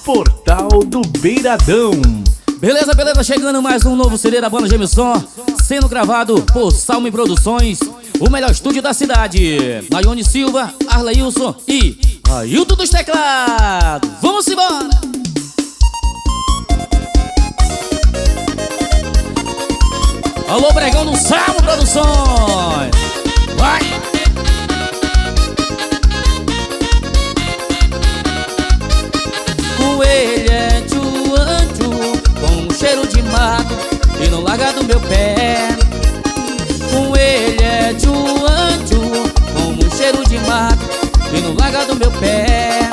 Portal do Beiradão. Beleza, beleza, chegando mais um novo CD da banda Gêmeos Som, sendo gravado por Salme Produções, o melhor estúdio da cidade. Nayone Silva, Arleilson e Ailton dos teclados. Vamos embora! Alô, Bregão do Salmo Produções. Vai! O ele é tchuanchu, com um cheiro de mato e não larga do meu pé. O ele é tchuanchu, com um cheiro de mato e não larga do meu pé.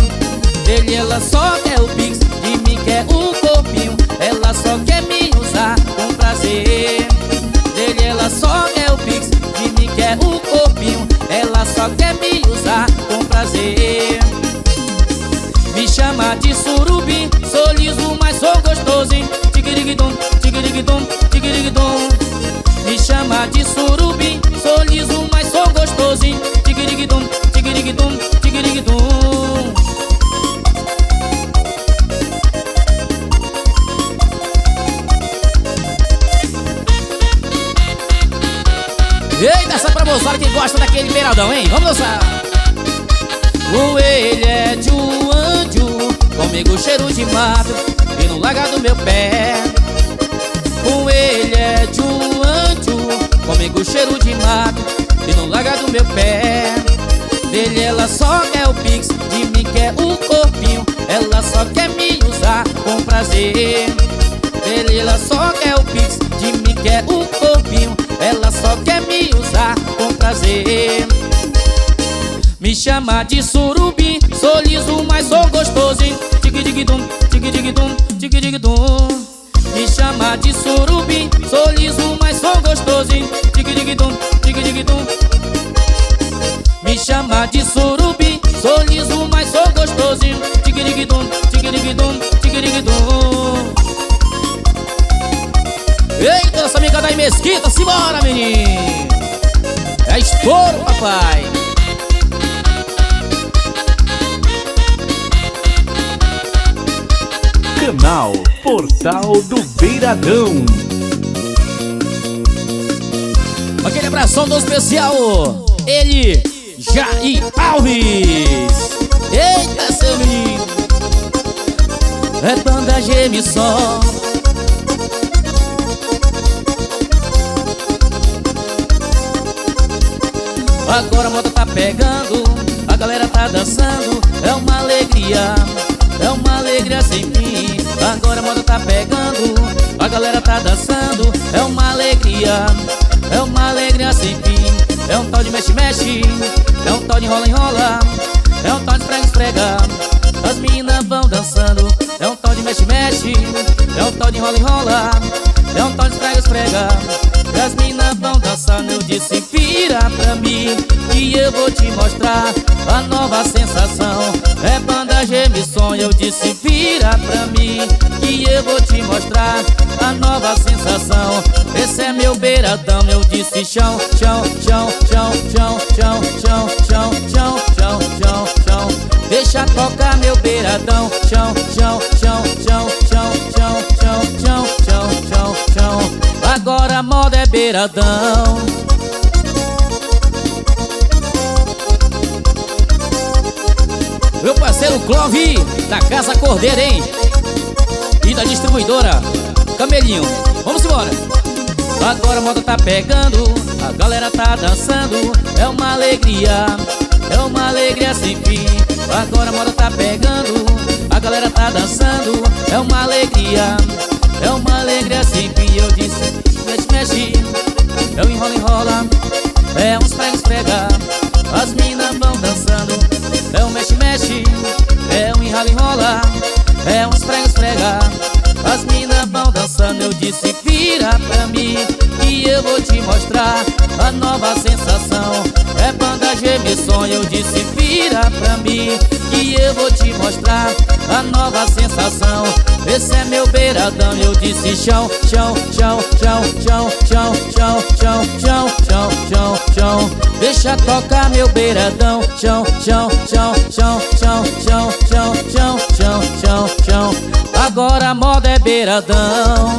Dele ela só quer o pix, de mim quer o corpinho. Ela só quer me usar com prazer. Dele ela só quer o pix, de mim quer o corpinho. Ela só quer me usar com prazer. Me chama de surubim, sou liso, mas sou gostosinho. Tigiriguidum, tigiriguidum, tigiriguidum. Me chama de surubim, sou liso, mas sou gostosinho. Tigiriguidum, tigiriguidum, tigiriguidum. Eita, essa pra moçada que gosta daquele beiradão, hein? Vamos dançar! O ele é tchuanchu, comigo cheiro de mato e não larga do meu pé. O ele é tchuanchu, comigo cheiro de mato e não larga do meu pé. Dele ela só quer o pix, de mim quer o corpinho. Ela só quer me usar com prazer. Dele ela só quer o pix, de mim quer o corpinho. Ela só quer me usar com prazer. Me chama de surubim, sou liso, mas sou gostosinho. Tigiriguidum, tigiriguidum, tigiriguidum. Me chama de surubim, sou liso, mas sou gostosinho. Tigiriguidum, tigiriguidum. Me chama de surubim, sou liso, mas sou gostosinho. Tigiriguidum, tigiriguidum, tigiriguidum. Eita, essa amiga da Mesquita, simbora, menino. É estouro, papai. Canal Portal do Beiradão. Aquele abração do especial, ele, Jair Alves. Eita, seu menino. É banda Gêmeos Som. Agora a moda tá pegando, a galera tá dançando. É uma alegria sem fim. Agora a moda tá pegando, a galera tá dançando. É uma alegria sem fim. É um tal de mexe-mexe, é um tal de enrola-enrola, é um tal de esfrega-esfrega. As meninas vão dançando. É um tal de mexe-mexe, é um tal de enrola-enrola, é um tal de esfrega-esfrega. As meninas vão dançando. Eu disse vira pra mim que eu vou te mostrar a nova sensação. É banda Gêmeos Som. Eu disse vira pra mim que eu vou te mostrar a nova sensação. Esse é meu beiradão. Eu disse chão, chão, chão, chão, chão, chão, chão, chão, chão, chão, chão, chão. Deixa tocar meu beiradão. Chão, chão, chão, chão, chão, chão, chão, chão, chão, chão, chão. Agora a moda é beiradão. Meu parceiro Clove, da Casa Cordeira, hein? E da distribuidora Camelinho. Vamos embora. Agora a moda tá pegando, a galera tá dançando. É uma alegria sem fim. Agora a moda tá pegando, a galera tá dançando. É uma alegria sem fim. Eu disse mexe-mexe, é um enrola-enrola, é um esfrega-esfrega. As minas vão dançando. É um mexe-mexe, é um enrola-enrola, é um esfrega-esfrega. As minas vão dançando. Eu disse vira pra mim que eu vou te mostrar a nova sensação. É banda Gêmeos Som. Eu disse vira pra mim que eu vou te mostrar a nova sensação. Esse é meu beiradão. Eu disse chão, chão, chão, chão, chão, chão, chão, chão, chão, chão, chão, chão. Deixa tocar meu beiradão. Chão, chão, chão, chão, chão, chão, chão, chão, chão, chão. chão, chão. Agora a moda é beiradão.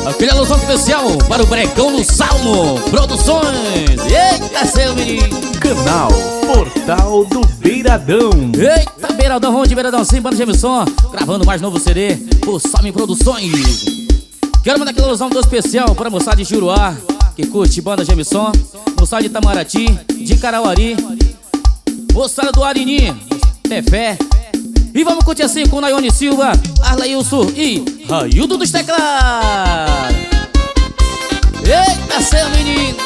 Aquele alusão especial para o Brecão no Salmo Produções. Eita, seu menino. Canal Portal do Beiradão. Eita, Beiradão, onde Beiradão, sim, banda Jameson, gravando mais novo CD por Salmo Produções. Quero mandar aquele alusão todo especial para a moçada de Juruá, que curte banda Jameson, moçada de Itamaraty, de Carauari, moçada do Arini, Tefé. E vamos curtir assim com Nayone Silva, Arlailson e Raildo dos Teclados. Eita, seu menino.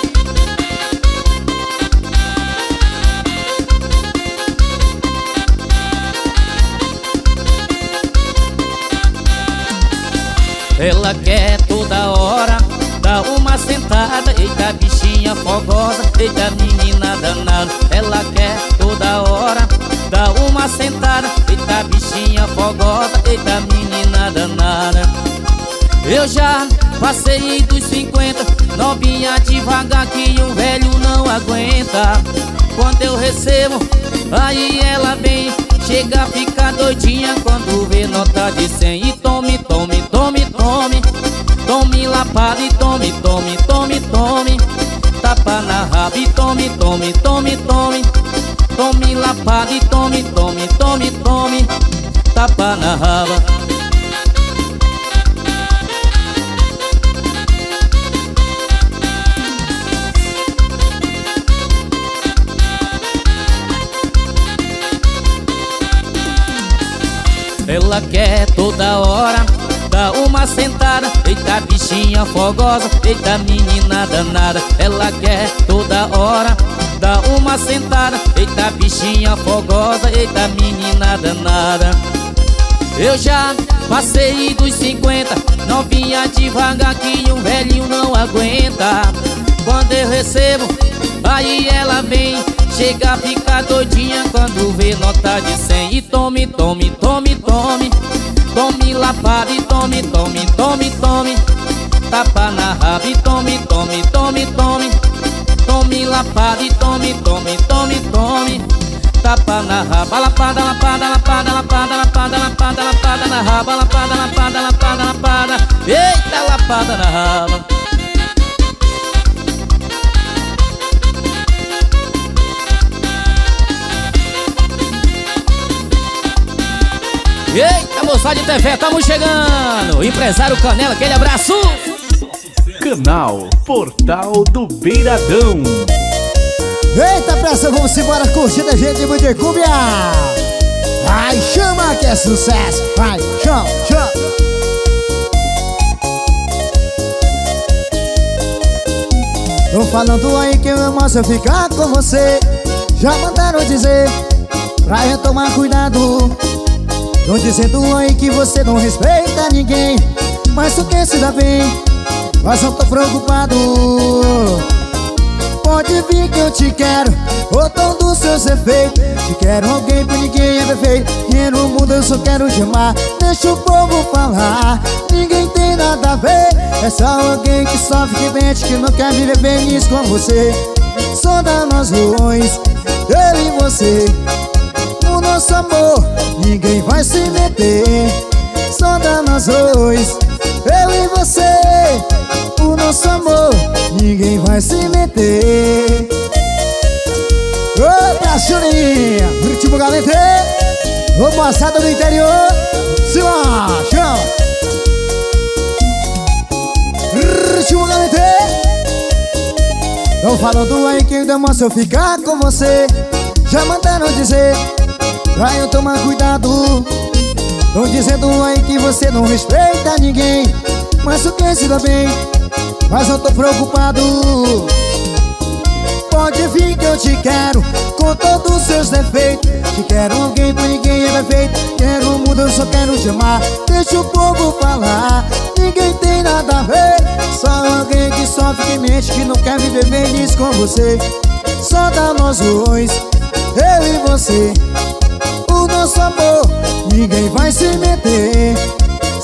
Ela quer toda hora dar uma sentada. Eita, bichinha fogosa, eita, menina danada. Ela quer toda hora dar uma sentada. Eita, bichinha fogosa, eita, menina danada. Eu já passei dos 50, novinha devagar que um velho não aguenta. Quando eu recebo, aí ela vem, chega a ficar doidinha quando vê nota de 100. E tome, tome, tome, tome, tome lapada e tome, tome, tome, tome, tapa na raba e tome, tome, tome, tome, tome lapada e tome, tome, tome, tome, tapa na raba. Ela quer toda hora dar uma sentada. Eita, bichinha fogosa, eita, menina danada. Ela quer toda hora dar uma sentada. Eita, bichinha fogosa, eita, menina danada. Eu já passei dos 50, novinha devagar que um velhinho não aguenta. Quando eu recebo, aí ela vem, chega a ficar doidinha quando vê nota de 100. E tome, tome, tome, tome, tome lapada e tome, tome, tome, tome, tapa na raba e tome, tome, tome, tome, tome lapada e tome, tome, tome, tome, tapa na raba. Lapada, lapada, lapada, lapada, lapada, lapada, lapada na raba. Lapada, lapada, lapada, lapada, eita, lapada na raba. Eita, moçada de TV, estamos chegando. Empresário Canela, aquele abraço. Canal Portal do Beiradão. Eita, pressa, vamos embora curtindo a gente de cúmbia. Vai, chama que é sucesso. Vai, chama, chama. Tô falando aí que eu amo se eu ficar com você. Já mandaram dizer pra eu tomar cuidado. Tô dizendo aí que você não respeita ninguém, mas tu quer se dar bem, mas eu tô preocupado. Pode vir que eu te quero, com todos os seus efeitos. Te quero alguém por ninguém é perfeito. E no mundo eu só quero te amar. Deixa o povo falar, ninguém tem nada a ver. É só alguém que sofre, que mente, que não quer viver feliz com você. Só dá nós dois, eu e você. O nosso amor, ninguém vai se meter. Só dá nós dois, eu e você. O nosso amor, ninguém vai se meter. Ô, pra Churinha, ritmo galente. Ô, moçada do interior, se chama. Ritmo galente. Tão falando aí que demora se eu ficar com você. Já mandaram dizer pra eu tomar cuidado. Tão dizendo aí que você não respeita ninguém, mas tu quer se dar bem, mas eu tô preocupado. Pode vir que eu te quero, com todos os seus defeitos. Te quero alguém por ninguém é perfeito. Quero o mundo, eu só quero te amar. Deixa o povo falar, ninguém tem nada a ver. Só alguém que sofre, que mente, que não quer viver feliz com você. Só dá nós dois, eu e você. O nosso amor, ninguém vai se meter.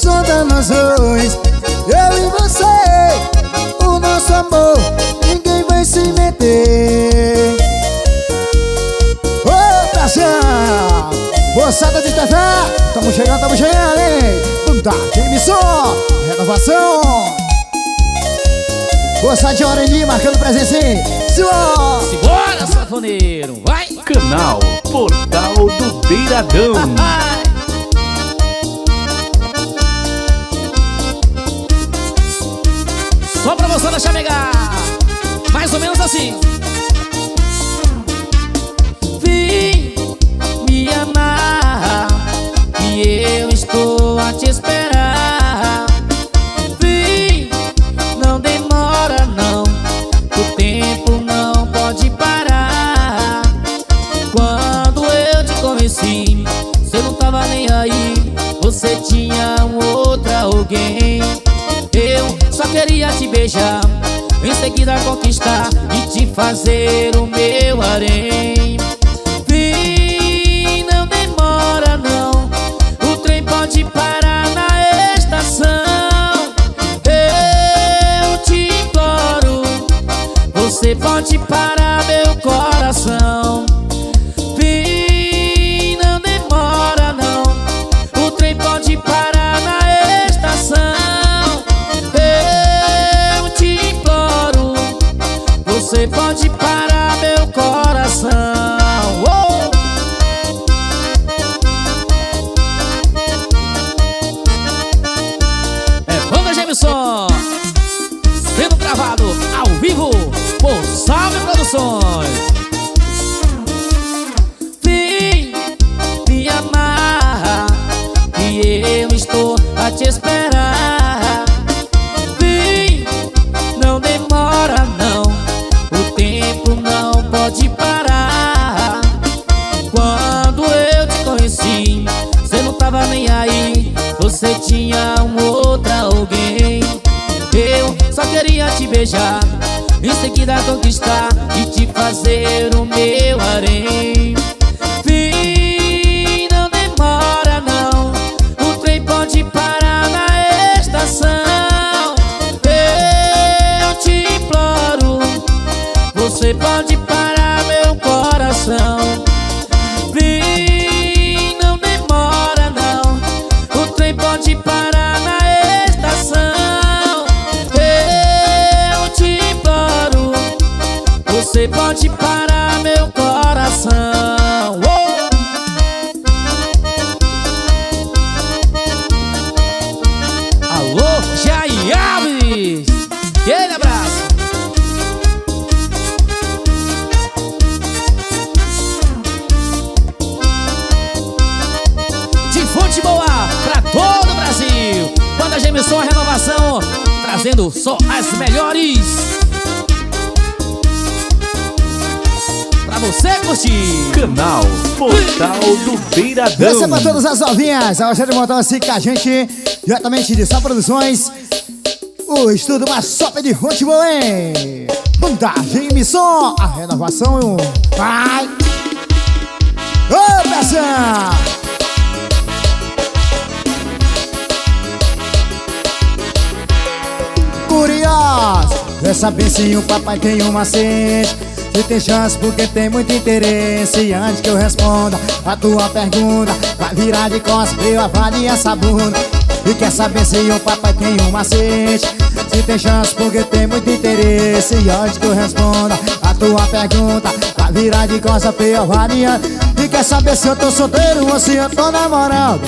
Só dá nós dois, eu e você. O nosso amor, ninguém vai se meter. ter. Ô, Brasil! Moçada de TV, tamo chegando, hein? Bunda, emissão, renovação. Moçada de Oreni marcando presença, hein? Simbora, sanfoneiro, vai! Canal Portal do Beiradão. Só pra você deixar pegar. Mais ou menos assim. Vem me amar, e eu estou a te esperar. Vem, não demora não, o tempo não pode parar. Quando eu te conheci, você não tava nem aí, você tinha outra alguém. Eu só queria te beijar, em seguida conquistar e te fazer o meu harém. Vem, não demora não, o trem pode parar na estação. Eu te imploro, você pode parar meu coração. Vem, não demora não, o trem pode parar na estação. Você pode parar meu coração. Oh! É Banda Gemison sendo gravado ao vivo por Salve Produções. Vem me amar, e eu estou a te esperar. Vem, não demora não, o tempo não pode parar. Quando eu te conheci, você não tava nem aí, você tinha outra alguém. Eu só queria te beijar, em seguida conquistar e te fazer o meu harém. Vem, não demora não, o trem pode parar na estação. Eu te imploro, você pode parar meu coração. Vem, não demora não, o trem pode parar na estação. Eu te imploro, você pode parar meu coração. Oh! Alô, Jair Alves, aquele abraço. De boa pra todo o Brasil. Banda Gemison, a renovação, trazendo só as melhores pra você curtir. Canal Portal do Beiradão. Essa é pra todas as novinhas. A Rogério Montão assim com a gente, diretamente de Sal Produções. O estúdio mais top de futebol, hein? Banda Gemison, a renovação. Vai! Ô, pessoal! Curioso, quer saber se o papai tem um macete? Se tem chance porque tem muito interesse. E antes que eu responda a tua pergunta, vai virar de costas pra eu avaliar essa bunda. E quer saber se o papai tem um macete? Se tem chance porque tem muito interesse. E antes que eu responda a tua pergunta, vai virar de costas pra eu avaliar. E quer saber se eu tô solteiro ou se eu tô namorando?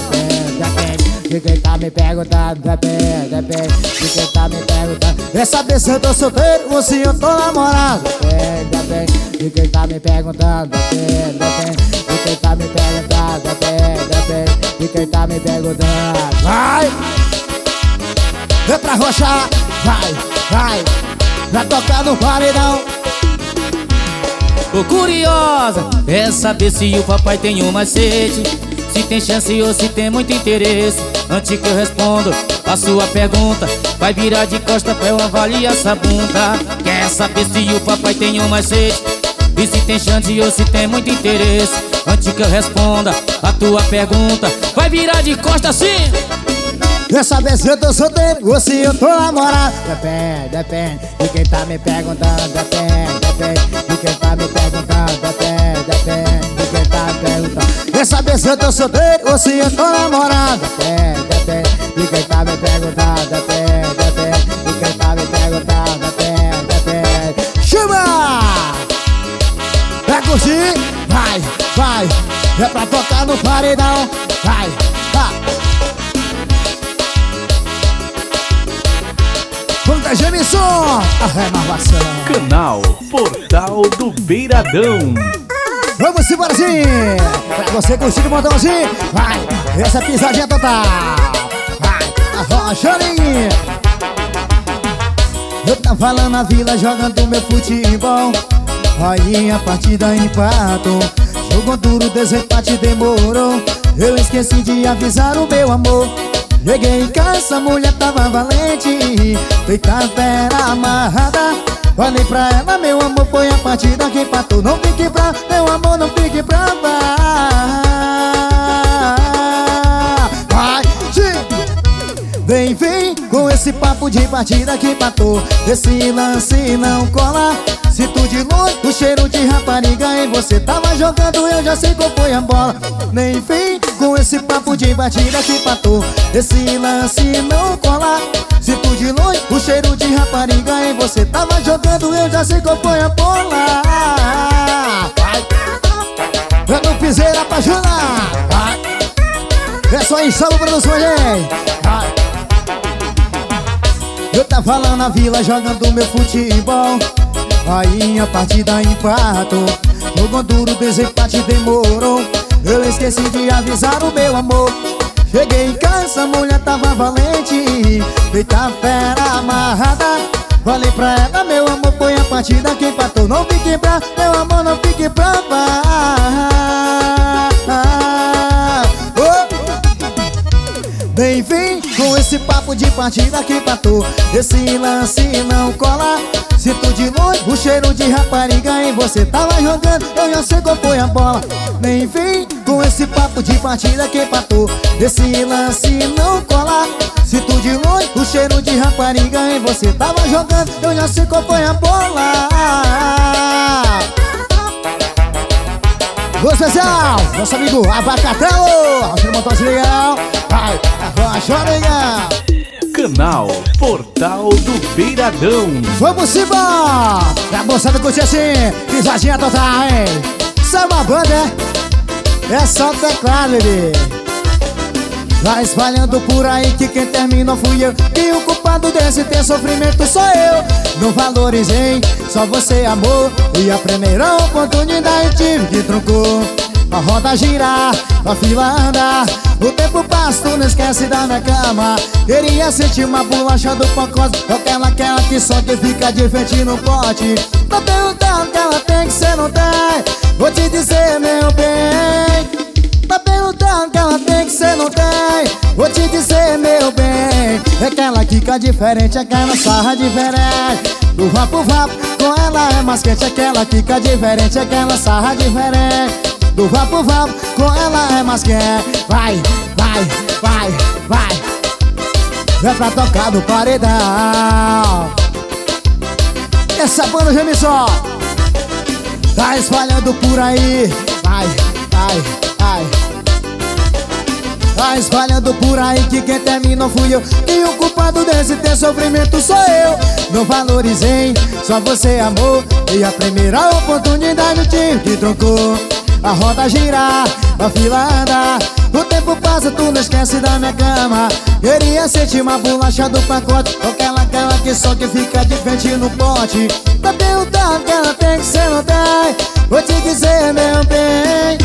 Depende. De quem tá me perguntando, depende de quem tá me perguntando. Quer saber se eu tô solteiro ou se eu tô namorado? Depende de quem tá me perguntando, depende de quem tá me perguntando, depende de quem tá me perguntando. Vai! Vem pra roxar, vai tocar no paredão. Ô curiosa, quer saber se o papai tem um macete? Se tem chance ou se tem muito interesse. Antes que eu respondo a sua pergunta, vai virar de costa pra eu avaliar essa bunda. Quer saber se o papai tem um macete? E se tem chance ou se tem muito interesse. Antes que eu responda a tua pergunta, vai virar de costa assim. Quer saber se eu tô solteiro ou se eu tô namorado? Depende de quem tá me perguntando, depende de quem tá me perguntando, depende de quem tá me perguntando. Quer saber se eu tô solteiro ou se eu tô namorado? Depende de quem tá me perguntando, depende de quem tá me perguntando, depende. Chama! Pra curtir, vai, vai. É pra tocar no paredão, vai, vai. Banda Gemison, a renovação. Canal Portal do Beiradão. Vamos embora sim. Pra você curtir o montãozinho, vai. Essa pisadinha total, vai, arrocharinha. Eu tava lá na vila jogando meu futebol. Aí a partida empatou. Jogou duro, desempate demorou. Eu esqueci de avisar o meu amor. Cheguei em casa, a mulher tava valente, feita fera amarrada. Falei pra ela, meu amor, foi a partida que empatou. Não fique brava, meu amor, não fique brava. Vai, vem, vem, com esse papo de partida que empatou. Esse lance não cola. Se tu de longe, o cheiro de rapariga em você tava jogando, eu já sei qual foi a bola. Nem vem com esse papo de batida que empatou. Esse lance não cola. Se tu de longe, o cheiro de rapariga em você tava jogando, eu já sei qual foi a bola. Vai, eu não piseira pra apaixonar. Vai, é só insano produção, gente. Vai. Eu tava lá na vila jogando meu futebol. Aí a partida empatou. Jogou duro, desempate demorou. Eu esqueci de avisar o meu amor. Cheguei em casa, a mulher tava valente, feita fera amarrada. Falei pra ela, meu amor, foi a partida que empatou. Não fique brava, meu amor, não fique brava. Vem, vem, com esse papo de partida que empatou. Esse lance não cola. Se tu de longe, o cheiro de rapariga em você tava jogando, eu já sei qual foi a bola. Nem vem com esse papo de partida que empatou. Esse lance não cola. Se tu de longe, o cheiro de rapariga em você tava jogando, eu já sei qual foi a bola. Boa especial, nosso amigo Abacatelo. Acho que montou assim legal. Vai, arrocha legal. Canal Portal do Beiradão. Vamos embora! Pra moçada curtir assim, pisadinha total, hein? Isso é uma banda, é só teclado, bebê. Vai espalhando por aí que quem terminou fui eu. E o culpado desse ter sofrimento sou eu. Não valorizei, só você amor. E a primeira oportunidade tive que trocou. A roda girar, a fila andar. O tempo passa, tu não esquece da minha cama. Queria sentir uma bolacha do pacote. Aquela que só que fica de frente no pote. Tô perguntando que ela tem que cê não tem. Vou te dizer, meu bem. Tô perguntando que ela tem que cê não tem. Vou te dizer, meu bem. É aquela que fica diferente, aquela sarra diferente. Do vapo vapo, com ela é mais quente. Aquela que fica diferente, aquela sarra diferente. Do vapo vapo, com ela é mais quente. Vai, vai, vai, vai. É pra tocar no paredão. Essa banda Gemison tá espalhando por aí. Vai, vai, vai. Tá espalhando por aí que quem terminou fui eu. E o culpado desse ter sofrimento sou eu. Não valorizei, só você amor. E a primeira oportunidade tive que trocou. A roda girar, a fila andar. O tempo passa, tu não esquece da minha cama. Queria sentir uma bolacha do pacote. Aquela que só que fica de frente no pote. Tá perguntando que ela tem que cê não tem. Vou te dizer, meu bem.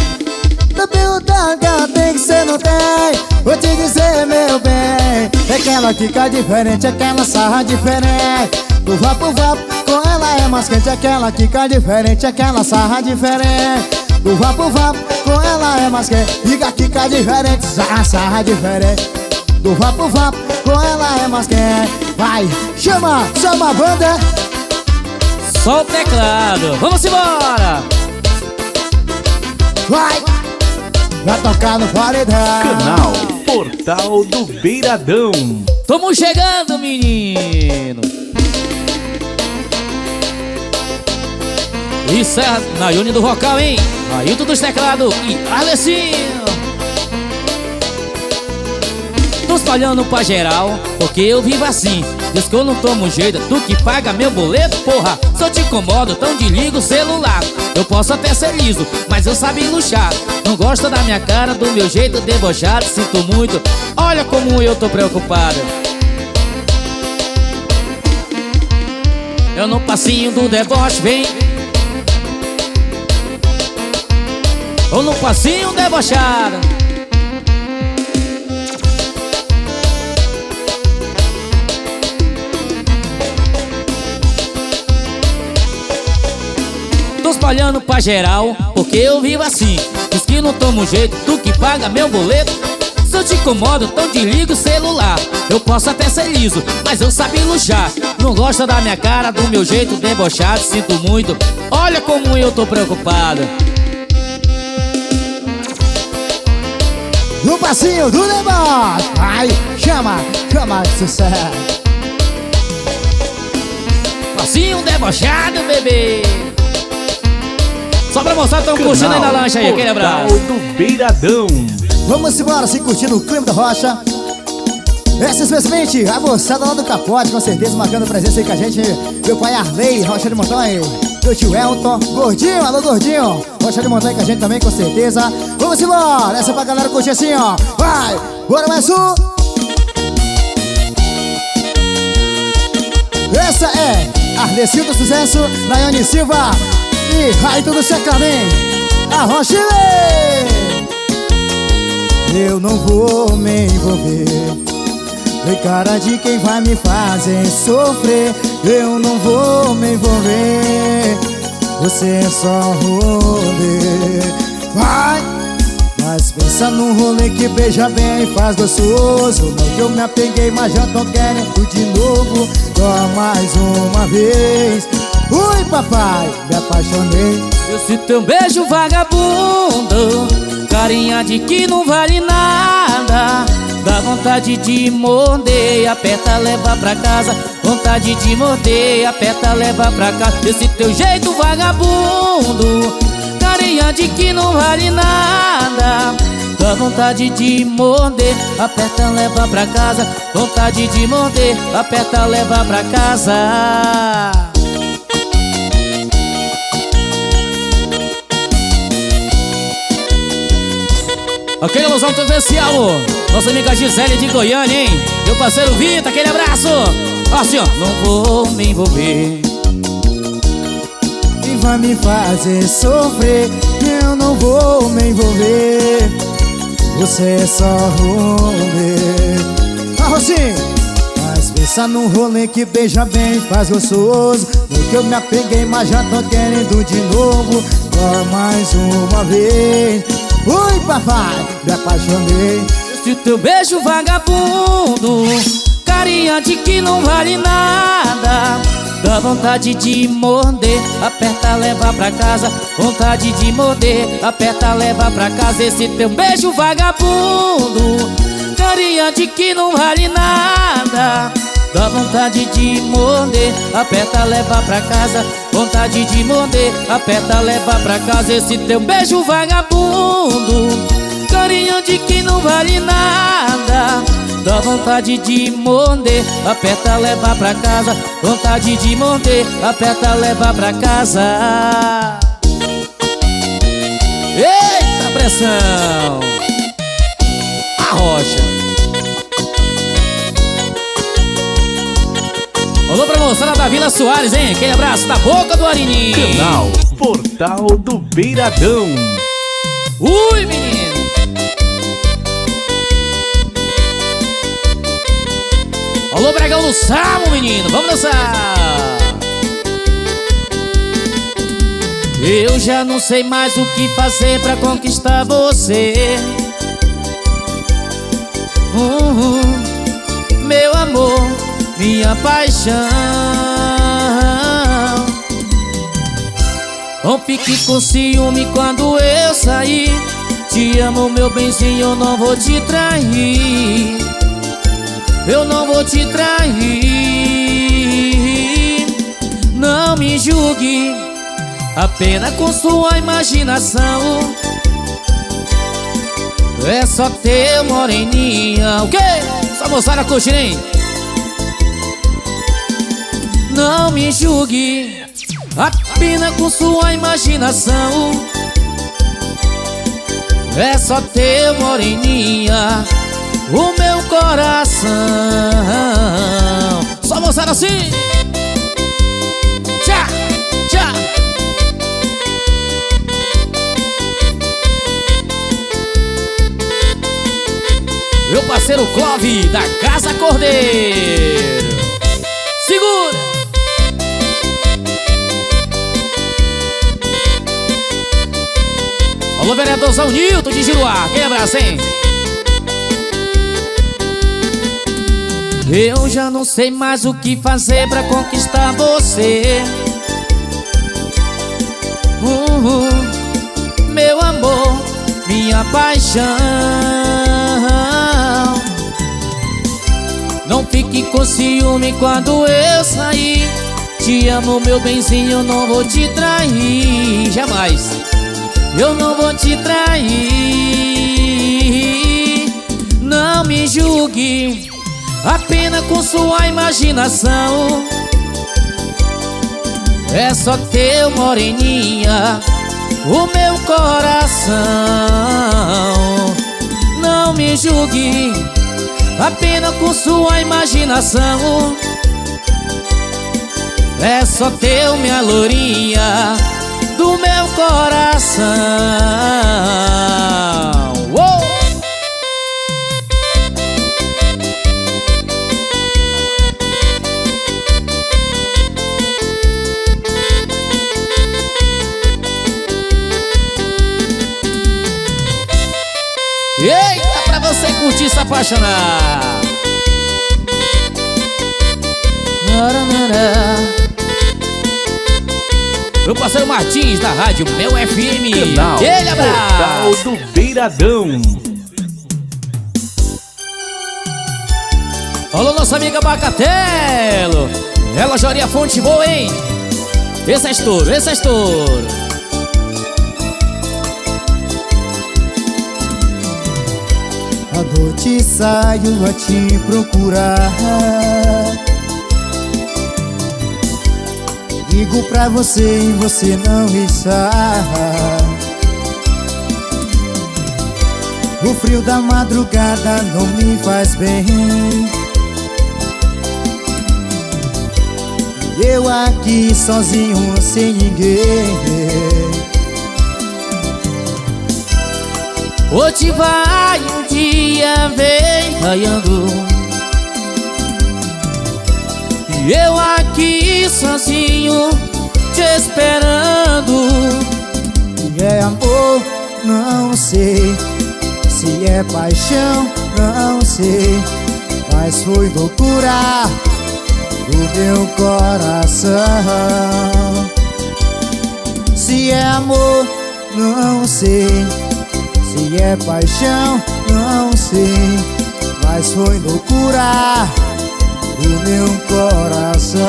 Tá perguntando que ela tem que cê não tem. Vou te dizer, meu bem. É aquela que fica diferente, aquela sarra diferente. Do vapo vapo, com ela é mais quente. Aquela que fica diferente, aquela sarra diferente. Do vapo vapo, com ela é mais quente. Fica que fica diferente, sarra diferente. Do vapo vapo, com ela é mais quente. Vai, chama a banda. Só o teclado, vamos embora. Vai, vai tocar no paredão. Canal Portal do Beiradão. Tamo chegando, menino. Isso é Nayone do vocal, hein? Ailton dos teclados e Alessinho. Tô espalhando pra geral, porque eu vivo assim. Diz que eu não tomo jeito, tu que paga meu boleto, porra. Se eu te incomodo, então desliga o celular. Eu posso até ser liso, mas eu sabe luxar. Não gosta da minha cara, do meu jeito debochado. Sinto muito, olha como eu tô preocupado. Eu no passinho do deboche, vem. Ou no passinho debochado. Tô espalhando pra geral, porque eu vivo assim. Diz que não tomo jeito, tu que paga meu boleto. Se eu te incomodo, então desliga o celular. Eu posso até ser liso, mas eu sabe luxar. Não gosta da minha cara, do meu jeito debochado. Sinto muito, olha como eu tô preocupado. No passinho do deboche. Vai, chama, chama de sucesso. Passinho debochado, bebê. Só pra mostrar que tão curtindo aí na lancha aí, aquele abraço. Portal do Beiradão. Vamos embora, se curtindo o clima da rocha. Essa especialmente a moçada lá do Capote, com certeza marcando presença aí com a gente. Meu pai Arley, Rocha de Montanha. Meu tio Elton, Gordinho, alô Gordinho. Rocha de Montanha com a gente também, com certeza. Vamos embora, essa é pra galera curtir assim, ó. Vai, bora mais um. Essa é Arlecinho do Sucesso, Nayone Silva e Ailton do Chacalém. Arrocha. Eu não vou me envolver, tem cara de quem vai me fazer sofrer. Eu não vou me envolver, você é só rolê. Vai, mas pensa num rolê que beija bem e faz gostoso. Não que eu me apeguei, mas já tô querendo de novo. Só mais uma vez. Ui, papai, me apaixonei. Esse teu beijo vagabundo, carinha de que não vale nada. Dá vontade de morder, aperta, leva pra casa. Vontade de morder, aperta, leva pra casa. Esse teu jeito vagabundo, carinha de que não vale nada. Dá vontade de morder, aperta, leva pra casa. Vontade de morder, aperta, leva pra casa. Aquele alusão especial, nossa amiga Gisele de Goiânia, hein? Meu parceiro Vitor, aquele abraço. Assim, ó, não vou me envolver e vai me fazer sofrer. Eu não vou me envolver, você é só rolê. Arrozinho, mas pensa num rolê que beija bem, faz gostoso. No que eu me apeguei, mas já tô querendo de novo. Só mais uma vez. Ui, papai, me apaixonei. Esse teu beijo vagabundo, carinha de que não vale nada. Dá vontade de morder, aperta, leva pra casa. Vontade de morder, aperta, leva pra casa. Esse teu beijo vagabundo, carinha de que não vale nada. Dá vontade de morder, aperta, leva pra casa. Vontade de morder, aperta, leva pra casa. Esse teu beijo vagabundo, carinha de que não vale nada. Dá vontade de morder, aperta, leva pra casa. Vontade de morder, aperta, leva pra casa. Eita pressão! Arrocha. Alô pra moçada da Vila Soares, hein? Aquele abraço da boca do Arininho. Canal Portal do Beiradão. Ui, menino. Alô, Bregão do Salmo, menino. Vamos dançar. Eu já não sei mais o que fazer pra conquistar você. Meu amor, minha paixão. Não fique com ciúme quando eu sair. Te amo, meu benzinho, eu não vou te trair. Eu não vou te trair. Não me julgue, apenas com sua imaginação. É só teu moreninha. O quê? Só moçada curtindo, hein? Não me julgue, apenas com sua imaginação. É só teu moreninha, o meu coração. Só moçada assim. Tchá, tchá. Meu parceiro Clove, da Casa Cordeiro. Segura! Alô, vereadorzão Nilton de Giruá. Aquele abraço, hein? Eu já não sei mais o que fazer pra conquistar você. Meu amor, minha paixão. Não fique com ciúme quando eu sair. Te amo, meu benzinho, não vou te trair. Jamais. Eu não vou te trair. Não me julgue, apenas com sua imaginação. É só teu moreninha, o meu coração. Não me julgue, apenas com sua imaginação. É só teu, minha lourinha, do meu coração. Uou! Eita, pra você curtir e se apaixonar. Meu parceiro Martins, da rádio Meu FM. Canal Ele abraço. Portal do Beiradão. Alô, nossa amiga Bacatelo. Relojaria Fonte Boa, hein? Esse é estouro, esse é estouro. À noite saio a te procurar. Ligo pra você e você não está. O frio da madrugada não me faz bem. Eu aqui sozinho sem ninguém. Hoje vai um dia vem raiando, e eu aqui sozinho te esperando. Se é amor, não sei. Se é paixão, não sei. Mas foi loucura do meu coração. Se é amor, não sei. Se é paixão, não sei. Mas foi loucura do meu coração.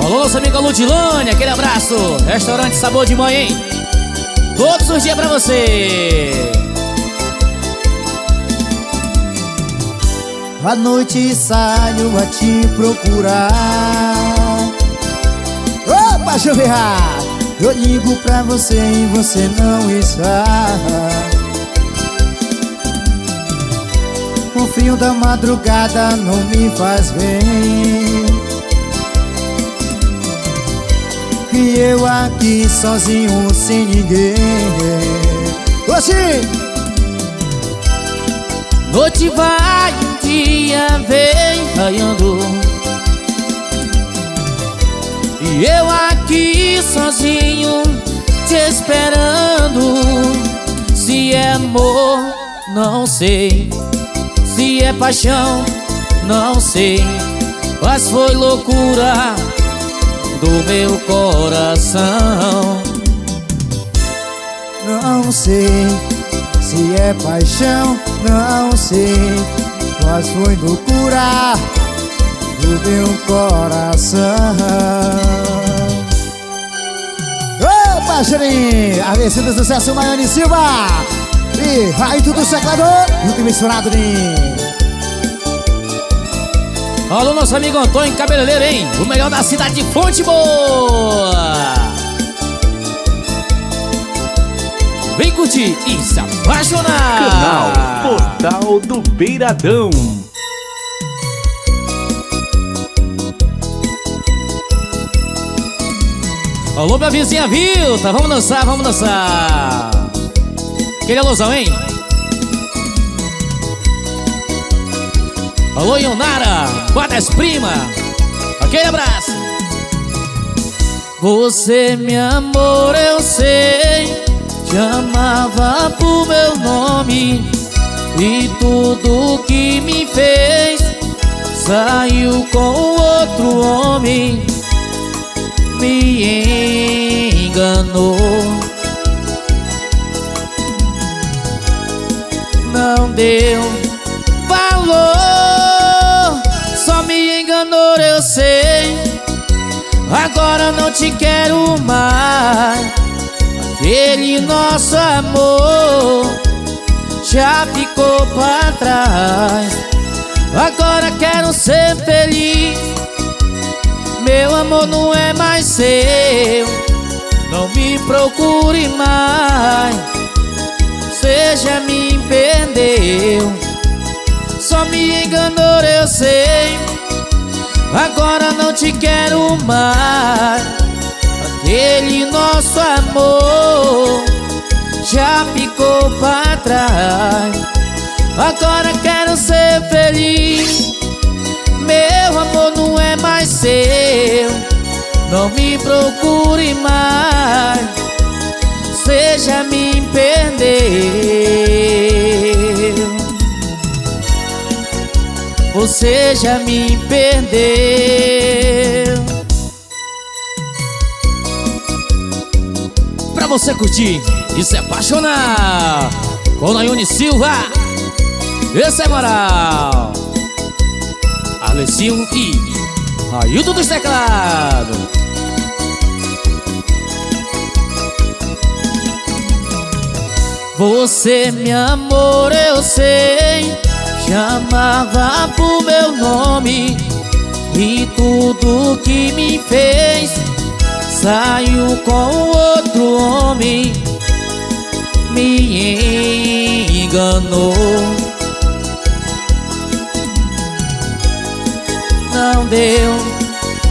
Alô, nossa amiga Ludilane, aquele abraço. Restaurante Sabor de Mãe, hein? Todos os dias pra você. À noite saio a te procurar. Opa, chuveira! Eu ligo pra você e você não está. O frio da madrugada não me faz bem. E eu aqui sozinho sem ninguém. Oxi! Noite vai, um dia vem raiando, e eu aqui sozinho te esperando. Se é amor, não sei. Se é paixão, não sei. Mas foi loucura do meu coração. Não sei. Se é paixão, não sei. Mas foi loucura do meu coração. Ô, parceirinho, a versão do sucesso Maiane Silva e Raito do Seclador, muito misturado, né? Alô, nosso amigo Antônio Cabeleireiro, hein? O melhor da cidade de Fonte Boa. Vem curtir e se apaixonar. Canal Portal do Beiradão. Alô, minha vizinha Vilta, vamos dançar, vamos dançar. Aquele alusão, hein? Alô, Ionara, Guardas Prima, aquele abraço. Você, meu amor, eu sei, te amava por meu nome, e tudo que me fez saiu com outro homem. Me enganou, não deu valor, só me enganou, eu sei. Agora não te quero mais, aquele nosso amor já ficou pra trás. Agora quero ser feliz, meu amor não é mais seu, não me procure mais, você já me perdeu. Só me enganou, eu sei, agora não te quero mais, aquele nosso amor já ficou pra trás. Agora quero ser feliz, meu amor não é mais seu, não me procure mais, você já me perdeu. Você já me perdeu. Pra você curtir e se apaixonar com Nayone Silva, esse é moral. Alessinho e Ailton dos Teclados. Você, meu amor, eu sei, te amava por meu nome, e tudo que me fez saiu com outro homem. Me enganou, não deu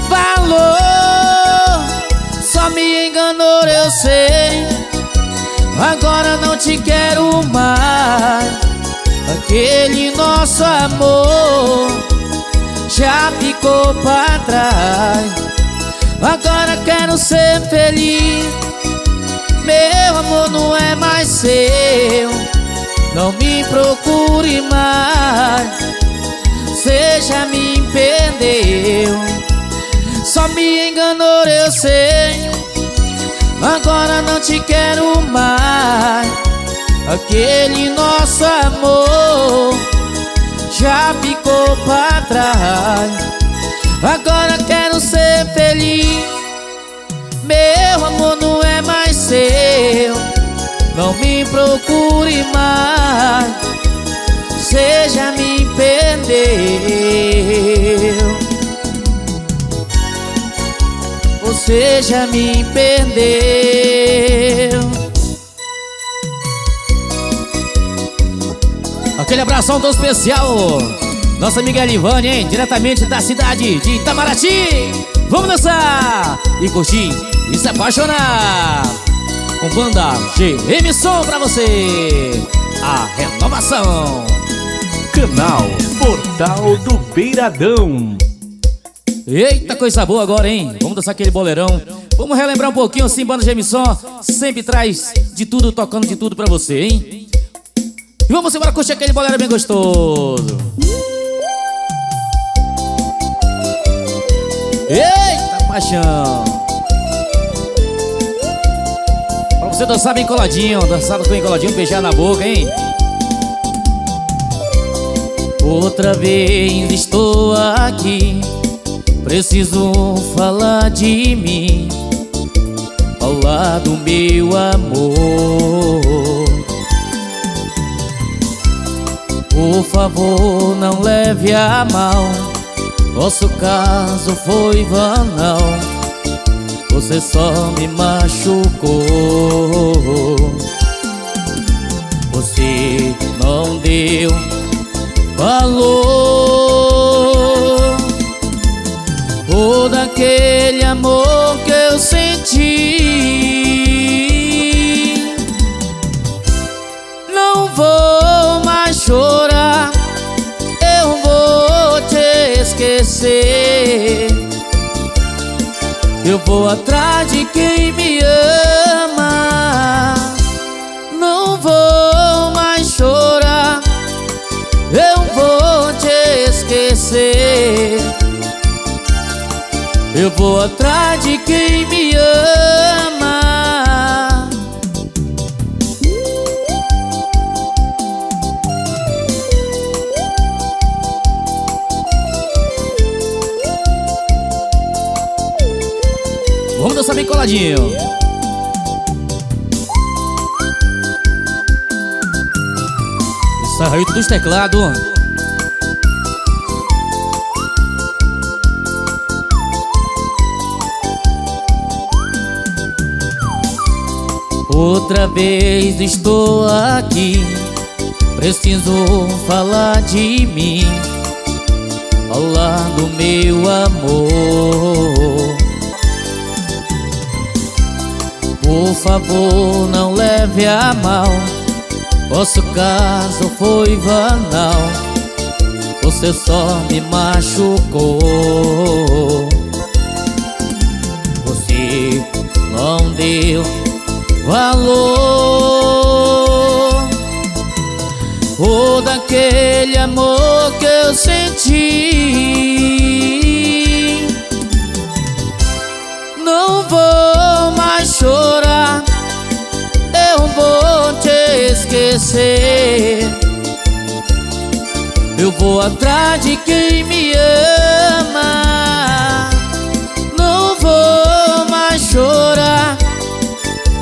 valor, só me enganou, eu sei. Agora não te quero mais, aquele nosso amor já ficou pra trás. Agora quero ser feliz, meu amor não é mais seu, não me procure mais, você já me perdeu. Só me enganou, eu sei, agora não te quero mais, aquele nosso amor já ficou pra trás. Agora quero ser feliz, meu amor não é mais seu, não me procure mais, você já me perdeu. Você já me perdeu. Aquele abração tão especial, nossa amiga Elivane, hein? Diretamente da cidade de Itamaraty. Vamos dançar e curtir e se apaixonar com banda GM Som pra você, a renovação. Canal Portal do Beiradão. Eita, coisa boa agora, hein? Vamos dançar aquele boleirão. Vamos relembrar um pouquinho assim, banda GM Som sempre traz de tudo, tocando de tudo pra você, hein? E vamos embora curtir aquele boleiro bem gostoso. Eita, paixão. Pra você dançar bem coladinho, bem coladinho, beijar na boca, hein? Outra vez estou aqui Preciso falar de mim, falar do meu amor. Por favor, não leve a mal, nosso caso foi banal. Você só me machucou. Você não deu valor todo aquele amor que eu senti. Não vou mais chorar, eu vou te esquecer. Eu vou atrás de quem me ama. Não vou mais chorar, eu vou te esquecer. Eu vou atrás de quem me ama. Vamos dançar bem coladinho. Esse arraio dos teclados. Outra vez estou aqui, preciso falar de mim, falar do meu amor. Por favor, não leve a mal, nosso caso foi banal. Você só me machucou. Você não deu valor todo aquele amor que eu senti. Não vou mais chorar, eu vou te esquecer. Eu vou atrás de quem me ama. Não vou mais chorar,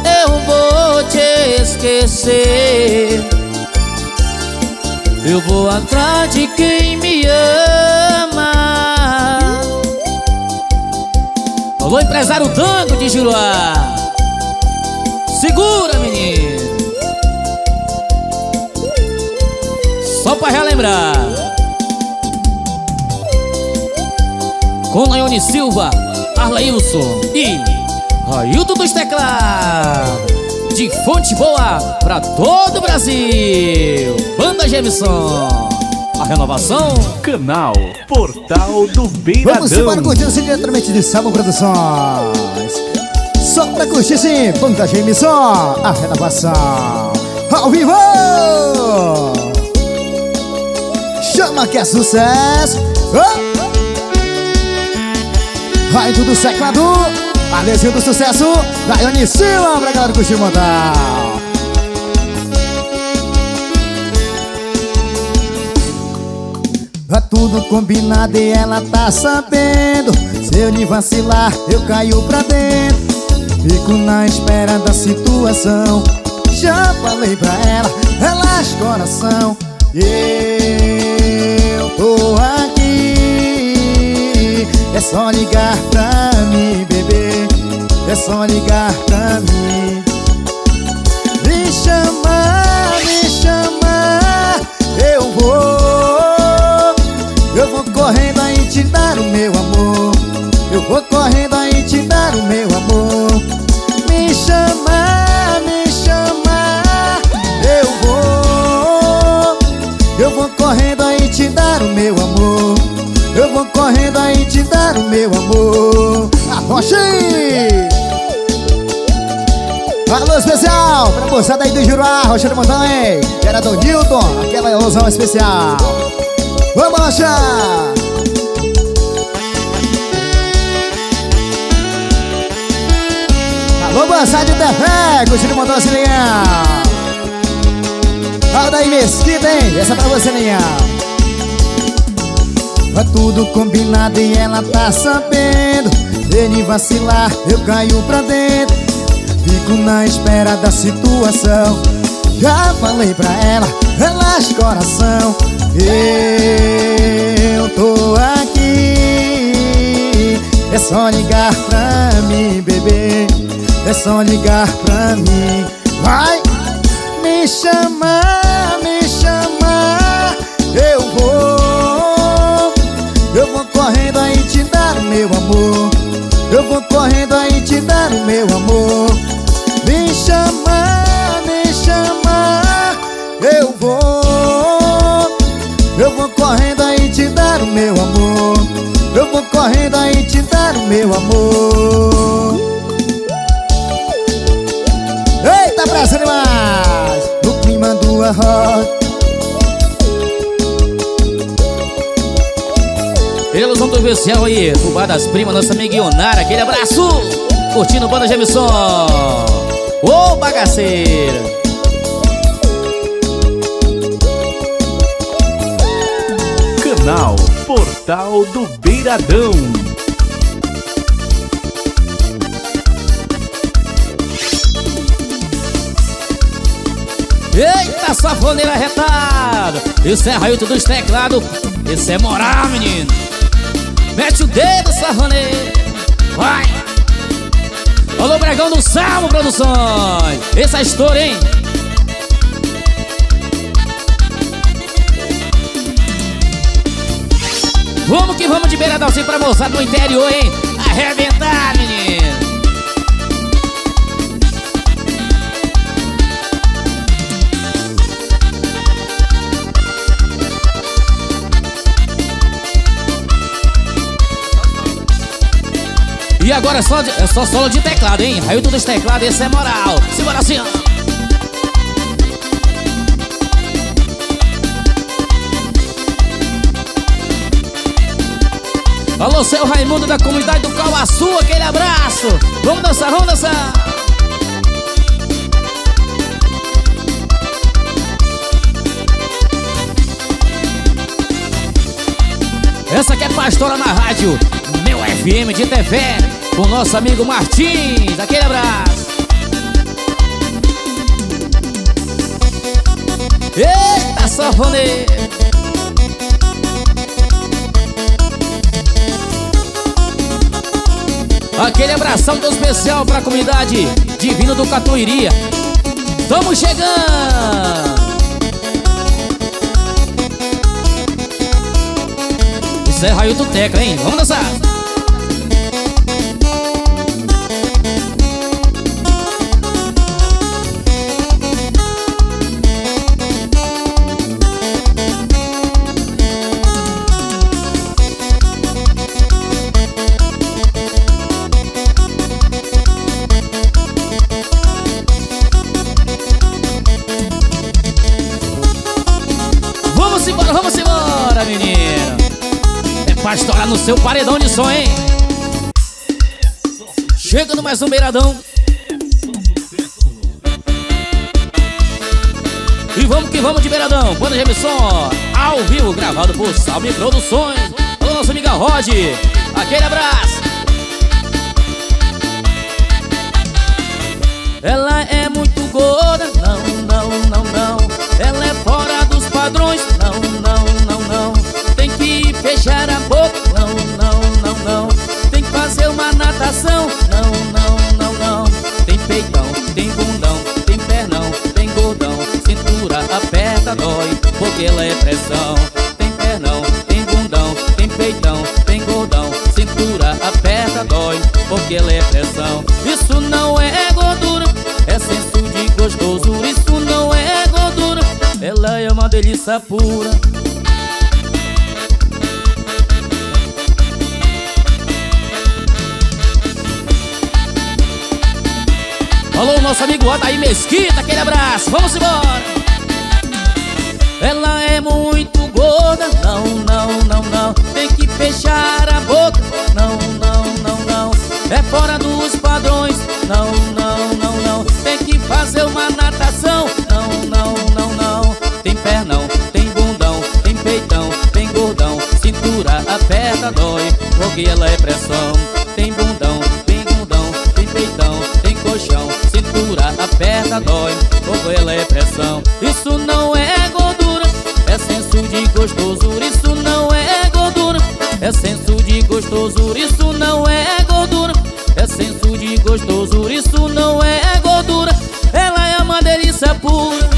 eu vou te esquecer. Eu vou atrás de quem me ama. Alô, empresário Tango de Juruá, segura, menino. Só pra relembrar. Com Nayone Silva, Arlailson e Railton dos Teclados, de Fonte Boa pra todo o Brasil. Banda Gemison, a renovação. Canal Portal do Beiradão. Vamos embora curtindo esse diretamente de Salmo Produções. Só pra curtir sim, Banda Gemison, a renovação. Ao vivo! Chama que é sucesso. Railton do Teclado, Alezinho do Sucesso, Nayone Silva, pra galera curtir montar. Tá tudo combinado e ela tá sabendo. Se eu lhe vacilar, eu caio pra dentro. Fico na espera da situação. Já falei pra ela, relaxa coração. Eu tô aqui. É só ligar pra mim, bebê. É só ligar pra mim. Me chamar, eu vou correndo aí te dar o meu amor. Eu vou correndo aí te dar o meu amor. Me chamar, eu vou correndo aí te dar o meu amor. Eu vou correndo aí te dar o meu amor. Arrocha aí! Alô especial pra moçada aí do Juruá, Rocha do Montão, hein? Era do Newton, aquela ilusão especial. Vamos achar! Alô, moçada de Tefé, curtindo o Montão assim, legal. Fala daí, Mesquita, hein? Essa é pra você, legal. Vai tudo combinado e ela tá sabendo. Ele vacilar, eu caio pra dentro. Fico na espera da situação. Já falei pra ela, relaxa coração. Eu tô aqui. É só ligar pra mim, bebê. É só ligar pra mim. Vai me chamar, me chamar. Eu vou correndo aí te dar o meu amor. Eu vou correndo aí te dar o meu amor. Me chamar, me chamar. Eu vou correndo aí te dar o meu amor. Eu vou correndo aí te dar o meu amor. Eita, pressa demais! No clima do arroz. Ilusão do especial aí, do Bar das Primas, nossa amiga Ionara, aquele abraço! Curtindo o Banda Gemison. Ô, bagaceira! Canal Portal do Beiradão. Eita, safoneira retada! Isso é Railton dos teclados. Isso é moral, menino. Mete o dedo, safoneira. Vai! Alô, Bregão do Salmo Produções. Essa é a história, hein? Vamos que vamos de Beiradãozinho pra moçada no interior, hein? Arrebentar, menino. E agora é só solo de teclado, hein? Railton dos teclados, esse é moral. Simbora assim, ó. Alô, seu Raimundo da comunidade do Cauaçu, aquele abraço. Vamos dançar, vamos dançar. Essa aqui é Pastora na Rádio Meu FM de TV, com o nosso amigo Martins, aquele abraço. Eita, safoneiro. Aquele abração todo especial pra comunidade Divino do Catuiria. Tamo chegando. Isso é Railton Tecla, hein? Vamos dançar. Vamos embora, menino. É pra estourar no seu paredão de som, hein? Chegando mais um Beiradão. E vamos que vamos de Beiradão. Banda Gemison, ao vivo, gravado por Salve Produções. Alô, nossa amiga Rod, aquele abraço. Ela é muito gorda, não, não, não, não. Ela é fora dos padrões, não, não, não, não. Tem que fechar a boca, não, não, não, não. Tem que fazer uma natação, não, não, não, não. Tem peitão, tem bundão, tem pernão, tem gordão. Cintura aperta, dói, porque ela é pressão. Tem pernão, tem bundão, tem peitão, tem gordão. Cintura aperta, dói, porque ela é pressão. Isso não é gordura, é senso de gostoso. Isso não é gordura, ela é uma delícia pura. Alô, nosso amigo Odair Mesquita, aquele abraço, vamos embora. Ela é muito gorda, não, não, não, não. Tem que fechar a boca, não, não, não, não. É fora dos padrões, não, não, não, não. Tem que fazer uma natação, não, não, não, não. Tem pernão, tem bundão, tem peitão, tem gordão. Cintura porque ela é pressão. Tem bundão, tem bundão, tem peitão, tem colchão, cintura aperta, dói, porque ela é pressão. Isso não é gordura, é senso de gostosura. Isso não é gordura, é senso de gostosura. Isso não é gordura, é senso de gostosura. Isso não é gordura, ela é uma delícia pura.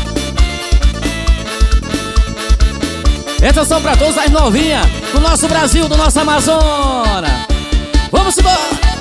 Essas são pra todas as novinhas do nosso Brasil, do nosso Amazonas. Vamos embora!